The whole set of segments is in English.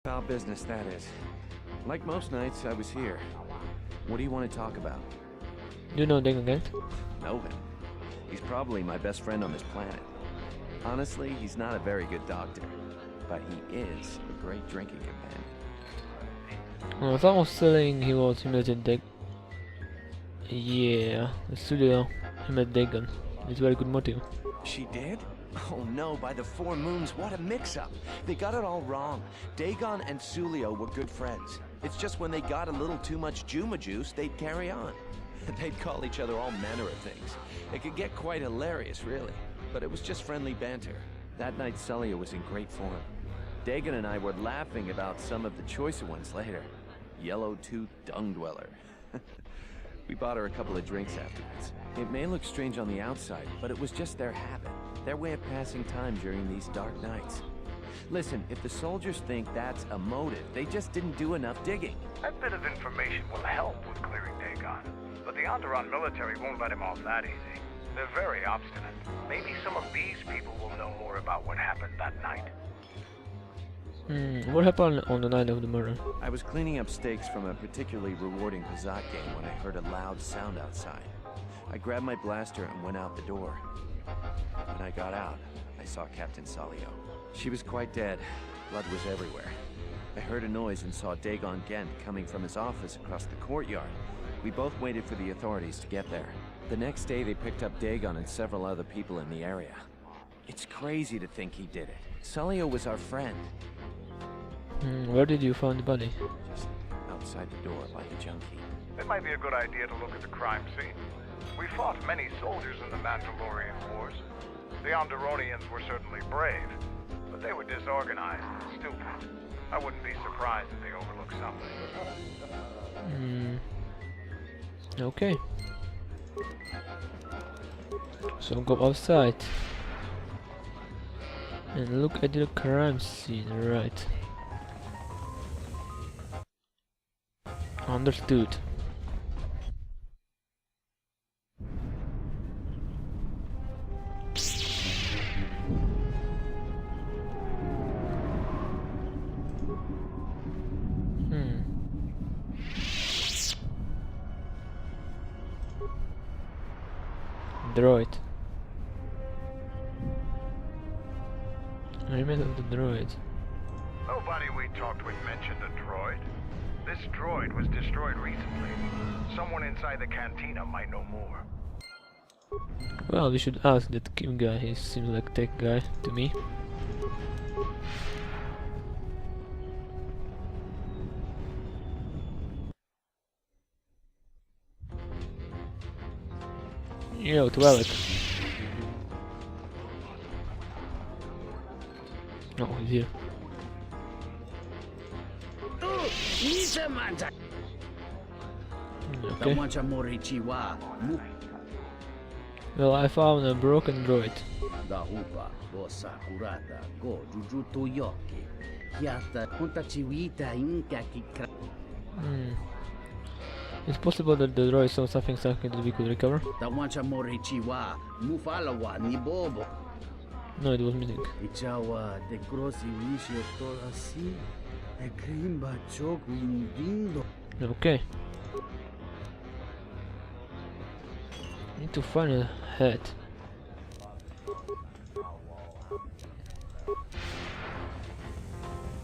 Foul business, that is. Like most nights, I was here. What do you want to talk about? You know Dagon again? Know him. He's probably my best friend on this planet. Honestly, he's not a very good doctor, but he is a great drinking companion. Someone was saying he was humiliated Dagon. Yeah, the studio humiliated Dagon. It's a very good motive. She did? Oh no, by the 4 moons, what a mix-up. They got it all wrong. Dagon and Sulio were good friends. It's just when they got a little too much Juma juice, they'd carry on. They'd call each other all manner of things. It could get quite hilarious, really. But it was just friendly banter. That night, Sulio was in great form. Dagon and I were laughing about some of the choicer ones later. Yellow-toothed dung dweller. We bought her a couple of drinks afterwards. It may look strange on the outside, but it was just their habit. Their way of passing time during these dark nights. Listen, if the soldiers think that's a motive, they just didn't do enough digging. That bit of information will help with clearing Dagon. But the Onderon military won't let him off that easy. They're very obstinate. Maybe some of these people will know more about what happened that night. What happened on the night of the murder? I was cleaning up stakes from a particularly rewarding Kazakh game when I heard a loud sound outside. I grabbed my blaster and went out the door. When I got out, I saw Captain Salio. She was quite dead. Blood was everywhere. I heard a noise and saw Dagon Gent coming from his office across the courtyard. We both waited for the authorities to get there. The next day, they picked up Dagon and several other people in the area. It's crazy to think he did it. Salio was our friend. Where did you find the body? Just outside the door, like a junkie. It might be a good idea to look at the crime scene. We fought many soldiers in the Mandalorian Wars. The Onderonians were certainly brave, but they were disorganized and stupid. I wouldn't be surprised if they overlooked something. Okay. So go outside and look at the crime scene, right? Understood. Droid. I remember the droid. Nobody we talked with mentioned a droid. This droid was destroyed recently. Someone inside the cantina might know more. Well, we should ask that Kim guy. He seems like a tech guy to me. Yo, Twilight. Oh, he's here. Okay. Well, I found a broken droid. It's possible that the droid saw something that we could recover. No, it was missing. Okay. Need to find a head.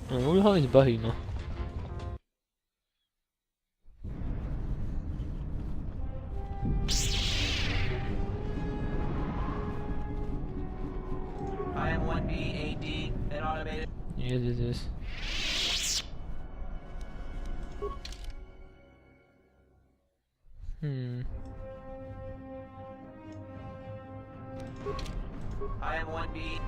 What how is Bahi now? I am 1B AD, an automated. Yes, it is. I am 1B.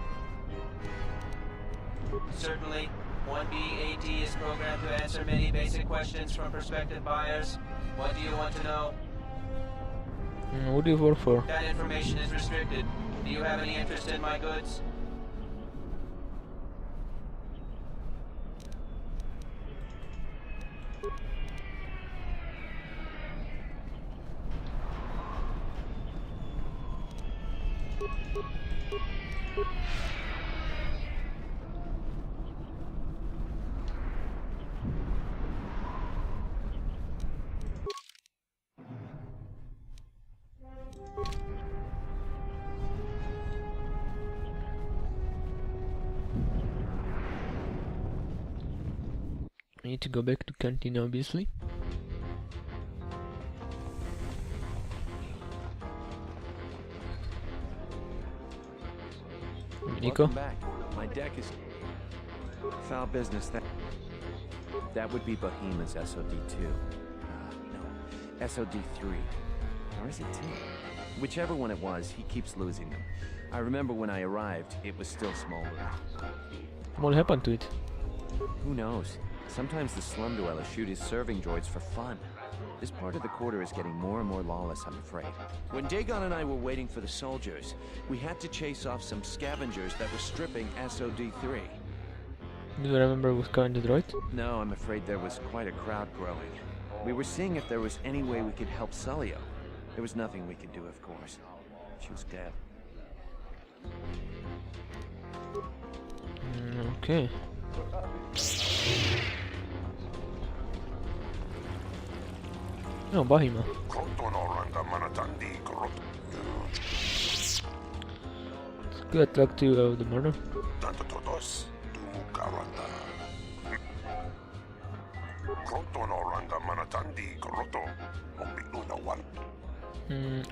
Certainly, 1B AT is programmed to answer many basic questions from prospective buyers. What do you want to know? What do you work for? That information is restricted. Do you have any interest in my goods? I need to go back to canteen, obviously. Nico? Welcome back. My deck is foul business. That would be Behemoth's SOD2. No, SOD3. Or is it 2? Whichever one it was, he keeps losing them. I remember when I arrived, it was still smoldering. What happened to it? Who knows? Sometimes the slum dwellers shoot his serving droids for fun. This part of the quarter is getting more and more lawless, I'm afraid. When Dagon and I were waiting for the soldiers, we had to chase off some scavengers that were stripping SOD3. Do you remember who was carrying the droid? No, I'm afraid there was quite a crowd growing. We were seeing if there was any way we could help Sulio. There was nothing we could do, of course. She was dead. Okay. No, Bahima. It's good luck to you, the murder.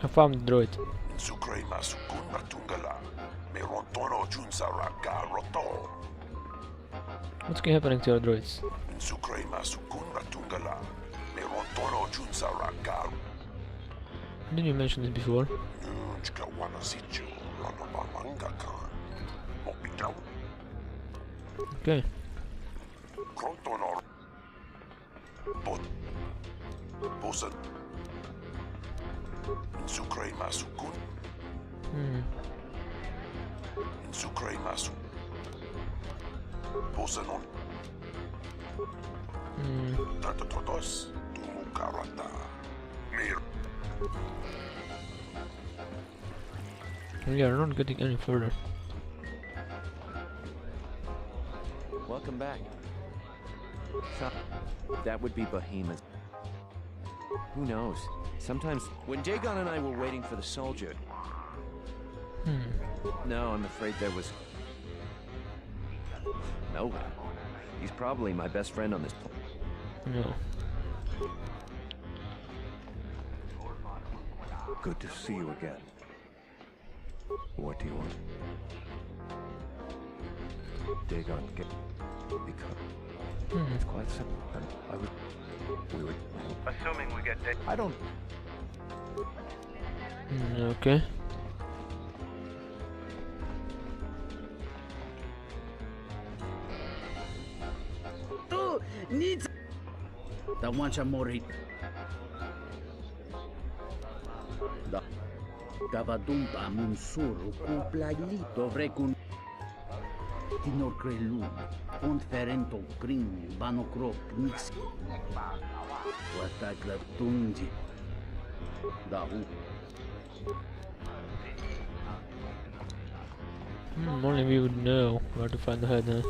I found the droid. What's happening to your droids? Didn't you mention this before? Okay. We are not getting any further. Welcome back. That would be Behemoth. Who knows? Sometimes when Dagon and I were waiting for the soldier. No, I'm afraid there was no one. He's probably my best friend on this planet. No. Good to see you again. What do you want? Dagon, get because it's quite simple. We would. Assuming we get I don't. Okay. Tu needs. Da wancha mori. Da. Gavadumpa munsuru cu plaglito vrecun. Tinor crelu. Pont ferento prin banocrop nix. Wata glatungi. Da u. Only we would know where to find the head, huh?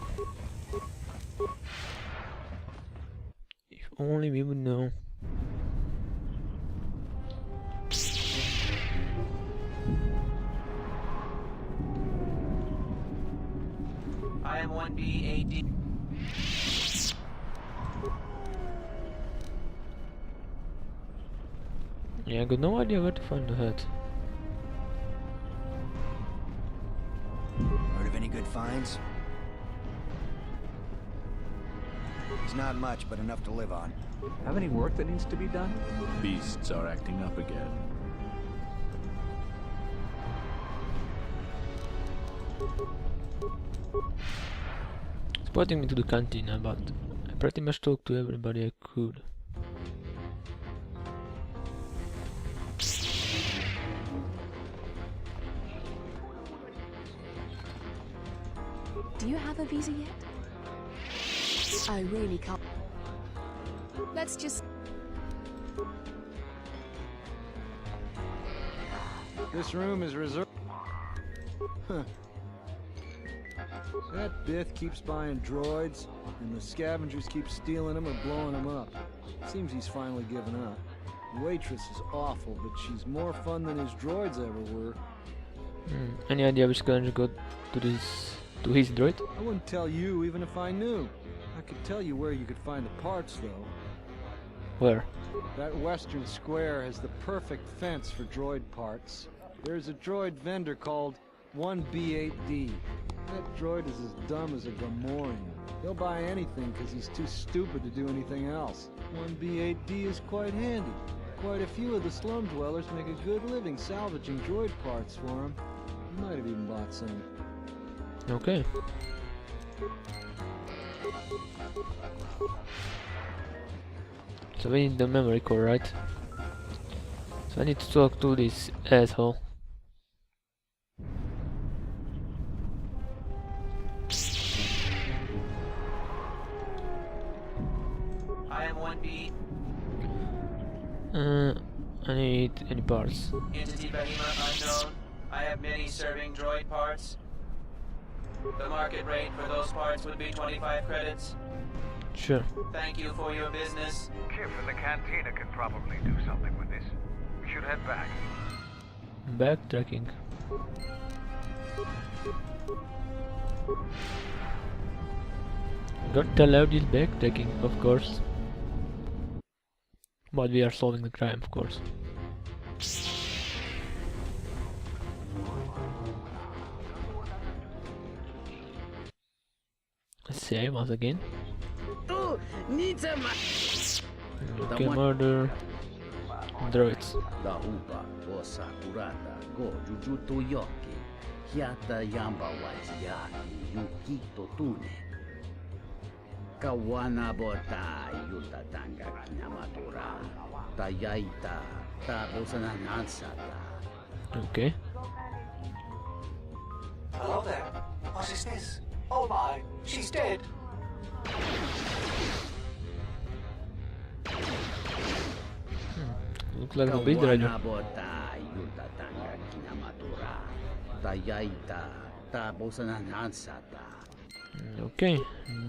If only we would know. I am 1B AD. Yeah, I got no idea where to find the head. Heard of any good finds? It's not much, but enough to live on. Have any work that needs to be done? Beasts are acting up again. It's pointing me to the cantina, but I pretty much talked to everybody I could. Do you have a visa yet? I really can't. Let's just... This room is reserved. Huh. That Bith keeps buying droids, and the scavengers keep stealing them or blowing them up. Seems he's finally given up. The waitress is awful, but she's more fun than his droids ever were. Any idea which scavenger got to his droid? I wouldn't tell you even if I knew. I could tell you where you could find the parts, though. Where? That western square has the perfect fence for droid parts. There's a droid vendor called 1B8D. That droid is as dumb as a Gamorrean. He'll buy anything because he's too stupid to do anything else. 1B8D is quite handy. Quite a few of the slum dwellers make a good living salvaging droid parts for him. He might have even bought some. Okay. So we need the memory core, right? So I need to talk to this asshole. I am 1B. I need any parts. Entity Behemoth unknown. I have many serving droid parts. The market rate for those parts would be 25 credits. Sure. Thank you for your business. Kif in the cantina can probably do something with this. We should head back. Backtracking. Got allowed this backtracking, of course. But we are solving the crime, of course. Let's save once again. Okay, murder. Droids. Da upa o sakurata go jujuto yoki. Hiata yamba waziaki yukito tune. Kawana bota yuta tanga kinamatura. Tayaita tabosana nansata. Okay. Hello there. What is this? Oh my, she's dead. Looks like a big rider. Okay,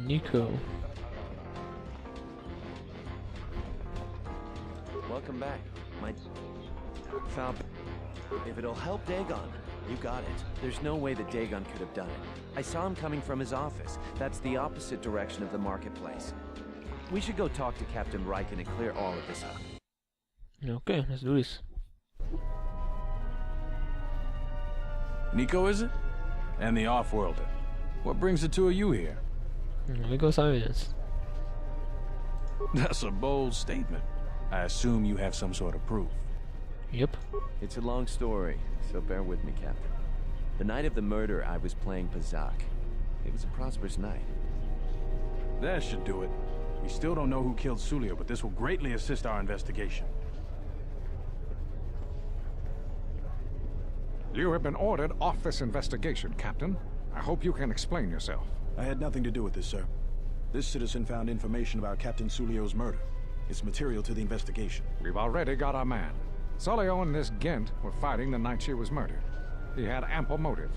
Nico. Welcome back, my foul. If it'll help Dagon, you got it. There's no way that Dagon could have done it. I saw him coming from his office. That's the opposite direction of the marketplace. We should go talk to Captain Riken and clear all of this up. Okay, let's do this. Nico, is it? And the off-worlder. What brings the two of you here? We got some evidence. That's a bold statement. I assume you have some sort of proof. Yep. It's a long story, so bear with me, Captain. The night of the murder, I was playing Pazak. It was a prosperous night. That should do it. We still don't know who killed Sulio, but this will greatly assist our investigation. You have been ordered off this investigation, Captain. I hope you can explain yourself. I had nothing to do with this, sir. This citizen found information about Captain Sulio's murder. It's material to the investigation. We've already got our man. Sulio and this Gent were fighting the night she was murdered. He had ample motive.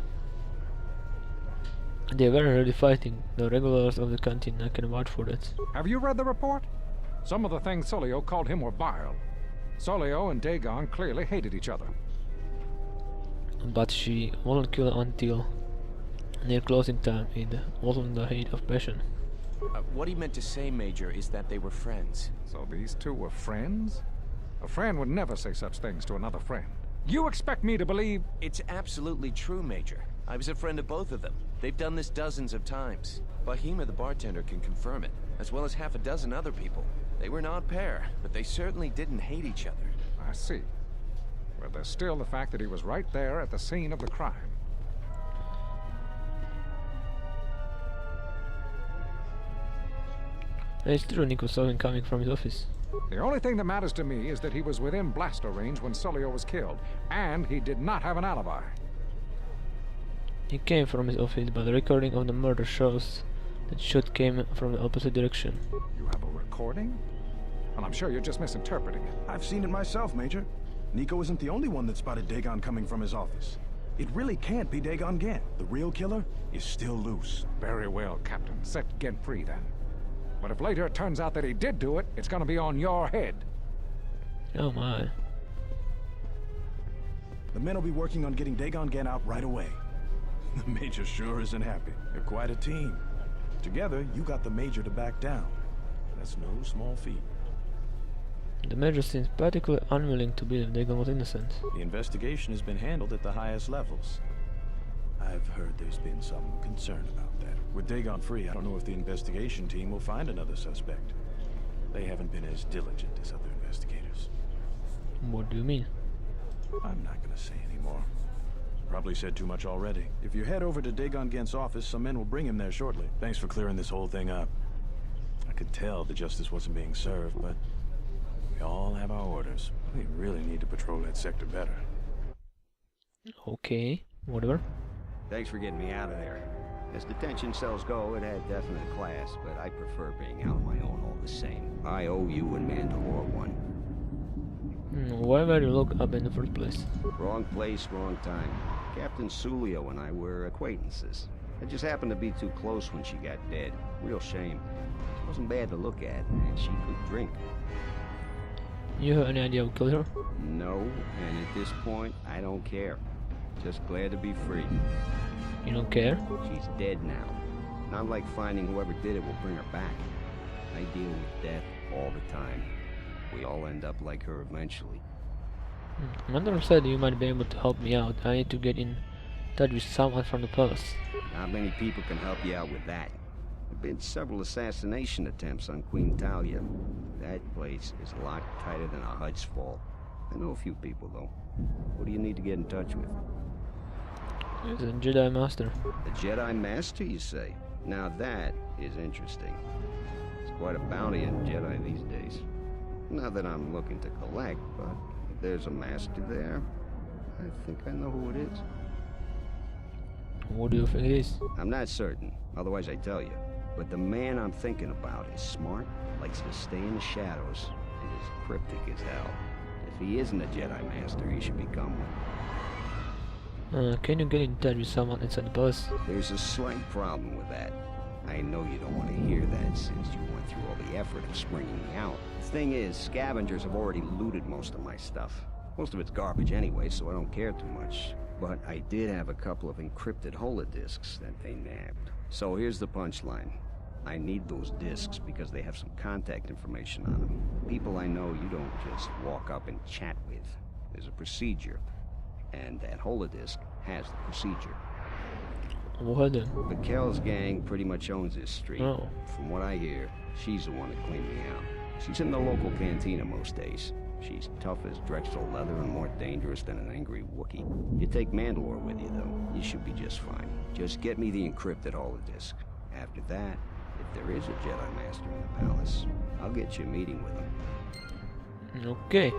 They were already fighting. The regulars of the canteen, I can vouch for that. Have you read the report? Some of the things Sulio called him were vile. Sulio and Dagon clearly hated each other. But she won't kill until near closing time. It wasn't the hate of passion. What he meant to say, Major, is that they were friends. So these two were friends? A friend would never say such things to another friend. You expect me to believe... It's absolutely true, Major. I was a friend of both of them. They've done this dozens of times. Bahima, the bartender, can confirm it, as well as half a dozen other people. They were an odd pair, but they certainly didn't hate each other. I see. But there's still the fact that he was right there at the scene of the crime. It's true, Nico saw him coming from his office. The only thing that matters to me is that he was within blaster range when Sulio was killed, and he did not have an alibi. He came from his office, but the recording of the murder shows that shot came from the opposite direction. You have a recording? Well, I'm sure you're just misinterpreting it. I've seen it myself, Major. Nico isn't the only one that spotted Dagon coming from his office. It really can't be Dagon Gent. The real killer is still loose. Very well, Captain. Set Gent free, then. But if later it turns out that he did do it, it's gonna be on your head. Oh my. The men will be working on getting Dagon Gent out right away. The Major sure isn't happy. They're quite a team. Together, you got the Major to back down. That's no small feat. The Major seems particularly unwilling to believe Dagon was innocent. The investigation has been handled at the highest levels. I've heard there's been some concern about that. With Dagon free, I don't know if the investigation team will find another suspect. They haven't been as diligent as other investigators. What do you mean? I'm not gonna say anymore. Probably said too much already. If you head over to Dagon Gent's office, some men will bring him there shortly. Thanks for clearing this whole thing up. I could tell the justice wasn't being served, but we all have our orders. We really need to patrol that sector better. Okay, whatever. Thanks for getting me out of there. As detention cells go, it had definite class, but I prefer being out on my own all the same. I owe you and Mandalore one. Why were you locked up in the first place? Wrong place, wrong time. Captain Sulio and I were acquaintances. I just happened to be too close when she got dead. Real shame. She wasn't bad to look at, and she could drink. You have any idea who killed her? No, and at this point, I don't care. Just glad to be free. You don't care? She's dead now. Not like finding whoever did it will bring her back. I deal with death all the time. We all end up like her eventually. Commander said you might be able to help me out. I need to get in touch with someone from the palace. Not many people can help you out with that. There have been several assassination attempts on Queen Talia. That place is locked tighter than a Hud's Fall. I know a few people, though. What do you need to get in touch with? He's a Jedi Master. A Jedi Master, you say? Now that is interesting. It's quite a bounty on Jedi these days. Not that I'm looking to collect, but if there's a master there, I think I know who it is. What do you think it is? I'm not certain, otherwise I'd tell you. But the man I'm thinking about is smart, likes to stay in the shadows, and is cryptic as hell. If he isn't a Jedi Master, he should become one. Can you get in touch with someone inside the palace? There's a slight problem with that. I know you don't want to hear that since you went through all the effort of springing me out. The thing is, scavengers have already looted most of my stuff. Most of it's garbage anyway, so I don't care too much. But I did have a couple of encrypted holodiscs that they nabbed. So here's the punchline. I need those discs because they have some contact information on them. People I know you don't just walk up and chat with. There's a procedure. And that holodisc has the procedure. What then? The Kells gang pretty much owns this street. Oh. From what I hear, she's the one that cleaned me out. She's in the local cantina most days. She's tough as Drexel leather and more dangerous than an angry Wookiee. You take Mandalore with you, though. You should be just fine. Just get me the encrypted holodisc. After that, if there is a Jedi Master in the palace, I'll get you a meeting with him. Okay.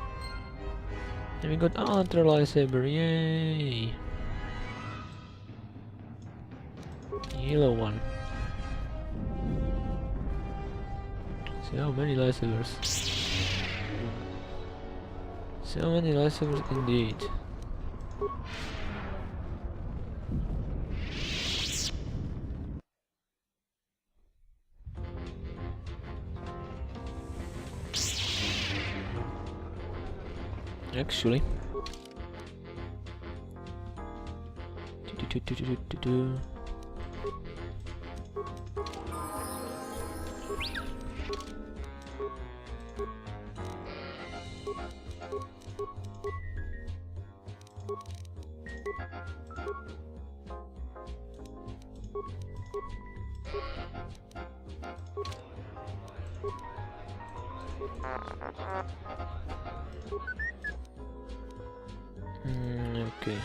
And we got another lightsaber, yay! Yellow one. See how many lightsabers. So many lightsabers indeed. Actually, okay.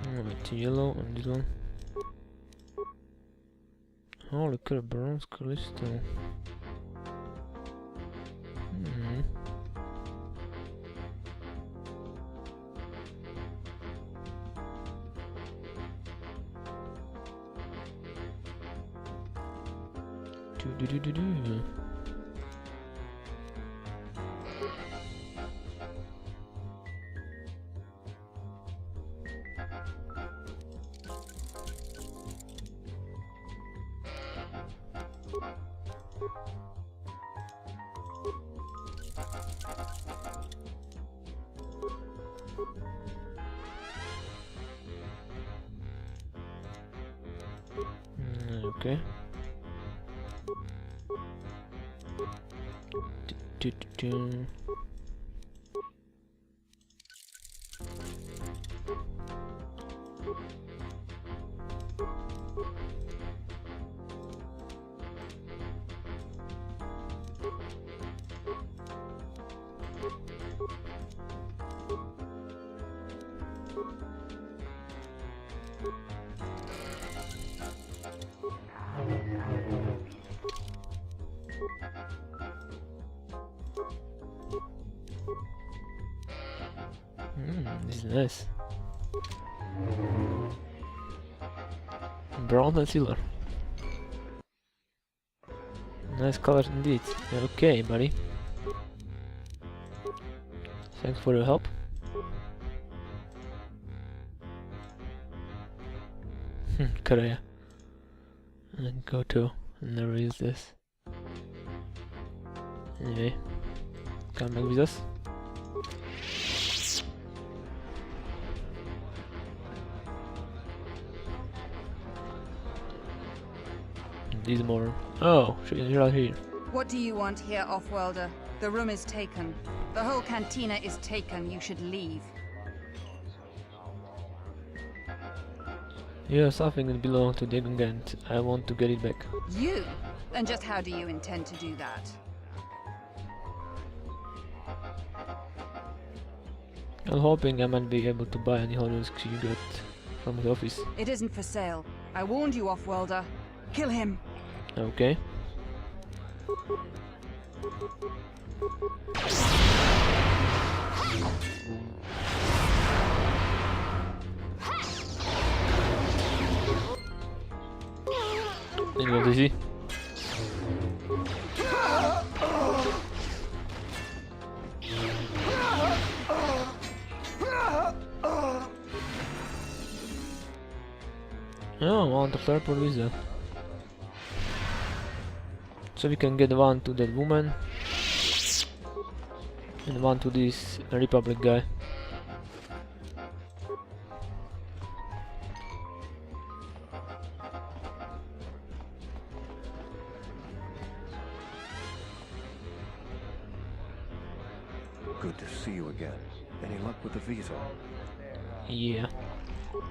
Alright, yellow and this one. Holy crap, bronze crystal. Do. Okay. Do. This is nice. Brown and silver. Nice colors indeed. Okay, buddy. Thanks for your help. Korea. And go to. Never use this. Anyway, come back with us. These more. Oh, you're out here. What do you want here, off-worlder? The room is taken. The whole cantina is taken. You should leave. You have something that belongs to Degongant. I want to get it back. You? And just how do you intend to do that? I'm hoping I might be able to buy any hollows you got from the office. It isn't for sale. I warned you, off-worlder. Kill him. Okay. Go easy. Oh, I want a purple visa. So we can get one to that woman and one to this Republic guy. Good to see you again. Any luck with the visa? Yeah.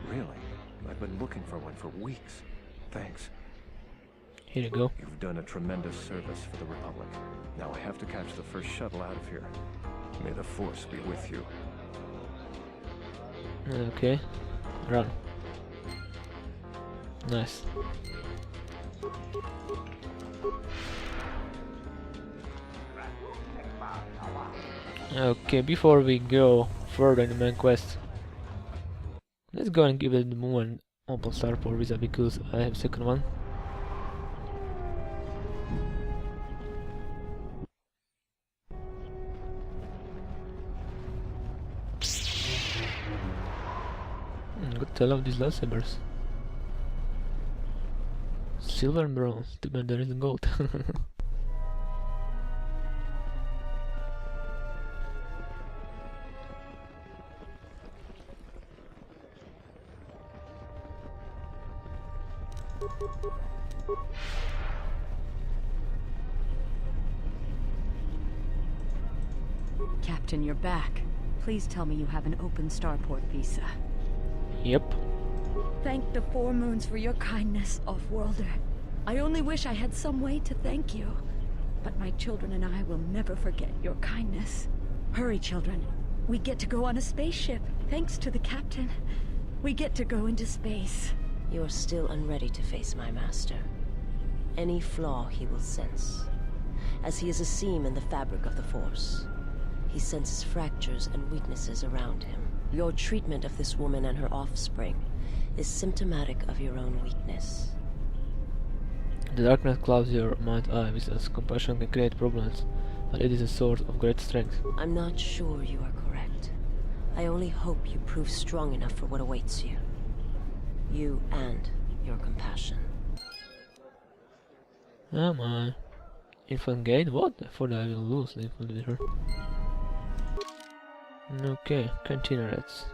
Really? I've been looking for one for weeks. Thanks. Here you go. You've done a tremendous service for the Republic. Now I have to catch the first shuttle out of here. May the Force be with you. Okay. Run. Nice. Okay, before we go further in the main quest, let's go and give it the woman open starport visa because I have second one. Good to love these lightsabers. Silver and bronze, too bad there isn't gold. Captain, you're back. Please tell me you have an open starport visa. Yep. Thank the Four Moons for your kindness, Off-Worlder. I only wish I had some way to thank you. But my children and I will never forget your kindness. Hurry, children. We get to go on a spaceship, thanks to the captain. We get to go into space. You're still unready to face my master. Any flaw he will sense, as he is a seam in the fabric of the Force. He senses fractures and weaknesses around him. Your treatment of this woman and her offspring is symptomatic of your own weakness. The darkness clouds your mind's eye, as compassion can create problems, but it is a source of great strength. I'm not sure you are correct. I only hope you prove strong enough for what awaits you. You and your compassion. Am I? Infant gate? What? I thought I will lose the infant with her. Okay, cantina rats.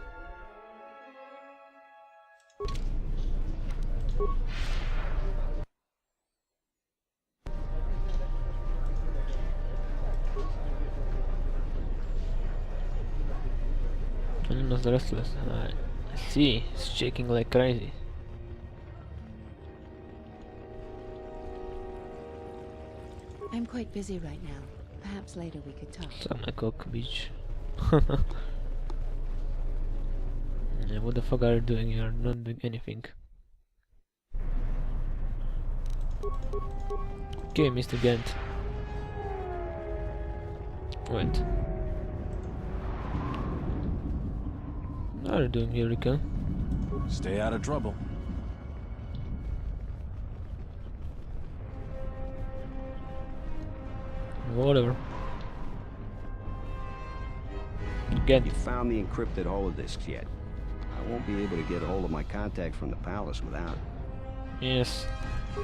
was restless. I see, he's shaking like crazy. I'm quite busy right now. Perhaps later we could talk. Suck my cock, bitch. Yeah, what the fuck are you doing? You're not doing anything. Okay, Mr. Gent. Wait. What are you doing, Eureka? Stay out of trouble. Whatever. Again. You found the encrypted holodisks yet? I won't be able to get a hold of my contact from the palace without it. Yes.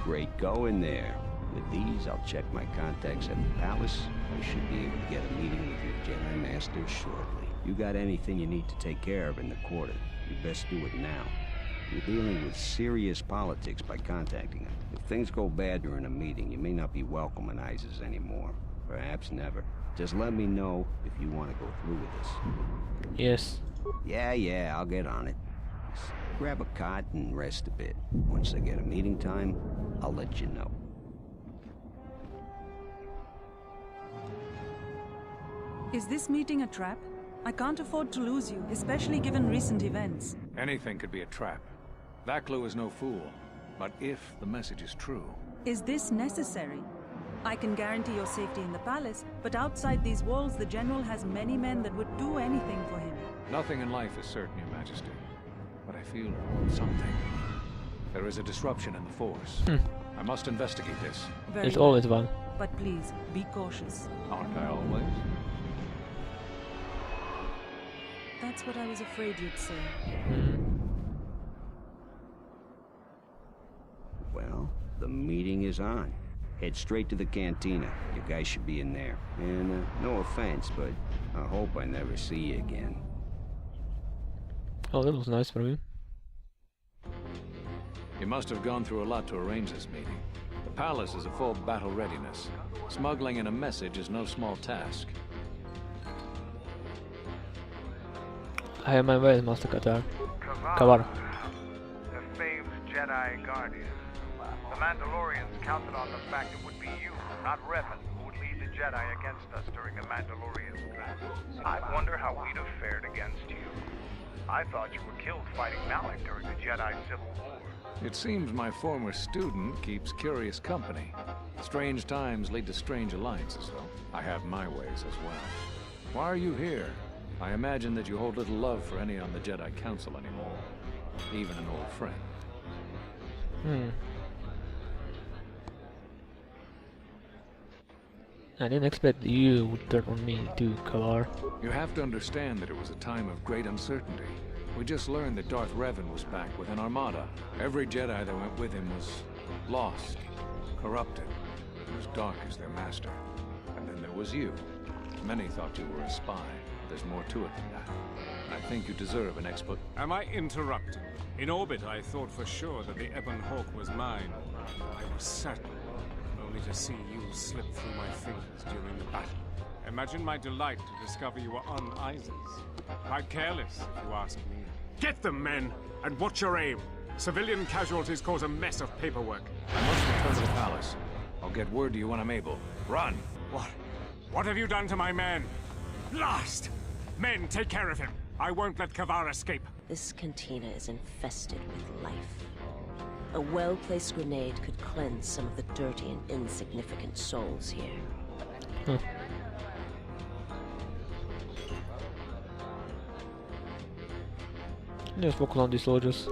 Great going there. With these, I'll check my contacts at the palace. I should be able to get a meeting with your Jedi Master shortly. You got anything you need to take care of in the quarter, you best do it now. You're dealing with serious politics by contacting them. If things go bad during a meeting, you may not be welcome in Isis anymore. Perhaps never. Just let me know if you want to go through with this. Yes. Yeah, I'll get on it. Just grab a cot and rest a bit. Once I get a meeting time, I'll let you know. Is this meeting a trap? I can't afford to lose you, especially given recent events. Anything could be a trap. Vaklu is no fool. But if the message is true... Is this necessary? I can guarantee your safety in the palace, but outside these walls the General has many men that would do anything for him. Nothing in life is certain, Your Majesty. But I feel something. There is a disruption in the Force. I must investigate this. There's always one. But please, be cautious. Aren't I always? That's what I was afraid you'd say. Well, the meeting is on. Head straight to the cantina. You guys should be in there. And no offense, but I hope I never see you again. Oh, that was nice for you. You must have gone through a lot to arrange this meeting. The palace is a full battle readiness. Smuggling in a message is no small task. I have my way, Master Kavar. Kavar. The famed Jedi Guardian. The Mandalorians counted on the fact it would be you, not Revan, who would lead the Jedi against us during the Mandalorian clash. I wonder how we'd have fared against you. I thought you were killed fighting Malik during the Jedi Civil War. It seems my former student keeps curious company. Strange times lead to strange alliances, though. I have my ways as well. Why are you here? I imagine that you hold little love for any on the Jedi Council anymore. Even an old friend. I didn't expect you would turn on me too, Kavar. You have to understand that it was a time of great uncertainty. We just learned that Darth Revan was back with an armada. Every Jedi that went with him was lost, corrupted, and as dark as their master. And then there was you. Many thought you were a spy. There's more to it than that. I think you deserve an Am I interrupting? In orbit, I thought for sure that the Ebon Hawk was mine. I was certain, only to see you slip through my fingers during the battle. Imagine my delight to discover you were on Isis. Quite careless, if you ask me. Get them, men, and watch your aim. Civilian casualties cause a mess of paperwork. I must return to the palace. I'll get word to you when I'm able. Run! What have you done to my men? Blast! Men, take care of him. I won't let Kavar escape. This cantina is infested with life. A well-placed grenade could cleanse some of the dirty and insignificant souls here. Just focus on these soldiers.